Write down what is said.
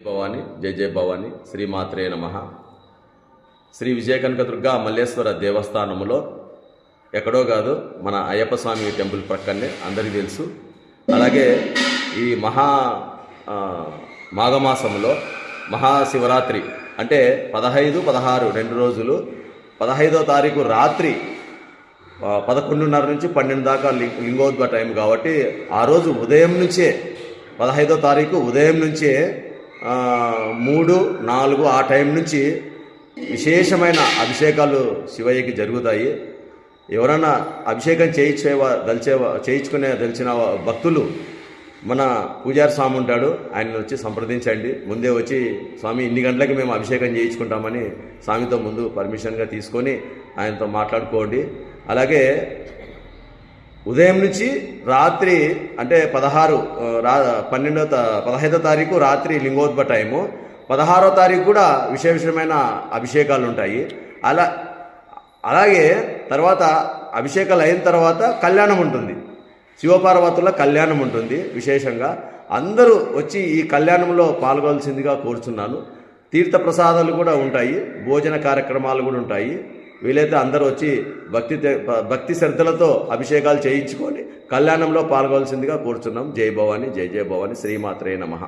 భవాని జయ జయ భవాని శ్రీమాత్రే నమః. శ్రీ విజయకనకదుర్గా మల్లేశ్వర దేవస్థానములో ఎక్కడో కాదు, మన అయ్యప్ప స్వామి టెంపుల్ ప్రక్కనే, అందరికీ తెలుసు. అలాగే ఈ మాఘమాసంలో మహాశివరాత్రి అంటే 15, 16 2 రోజులు. 15వ తారీఖు రాత్రి 11:30 నుంచి 12 దాకా లింగోద్భవ టైం కాబట్టి ఆ రోజు ఉదయం నుంచే, 15వ తారీఖు ఉదయం నుంచే 3, 4 ఆ టైం నుంచి విశేషమైన అభిషేకాలు శివయ్యకి జరుగుతాయి. ఎవరైనా అభిషేకం చేయించుకునే భక్తులు మన పూజారి స్వామి ఉంటాడు, ఆయన వచ్చి సంప్రదించండి. ముందే వచ్చి స్వామి ఇన్ని గంటలకి మేము అభిషేకం చేయించుకుంటామని స్వామితో ముందు పర్మిషన్గా తీసుకొని ఆయనతో మాట్లాడుకోండి. అలాగే ఉదయం నుంచి రాత్రి అంటే 15వ తారీఖు రాత్రి లింగోద్భవ టైము, 16వ తారీఖు కూడా విశేషమైన అభిషేకాలు ఉంటాయి. అలాగే తర్వాత అభిషేకాలు అయిన తర్వాత కళ్యాణం ఉంటుంది, శివపార్వతుల కళ్యాణం ఉంటుంది. విశేషంగా అందరూ వచ్చి ఈ కళ్యాణంలో పాల్గొనాల్సిందిగా కోరుచున్నాను. తీర్థప్రసాదాలు కూడా ఉంటాయి, భోజన కార్యక్రమాలు కూడా ఉంటాయి. వీలైతే అందరూ వచ్చి భక్తి శ్రద్ధలతో అభిషేకాలు చేయించుకొని కళ్యాణంలో పాల్గొనాల్సిందిగా కోరుచున్నాం. జై భవాని జయ జయ భవాని శ్రీమాత్రే నమః.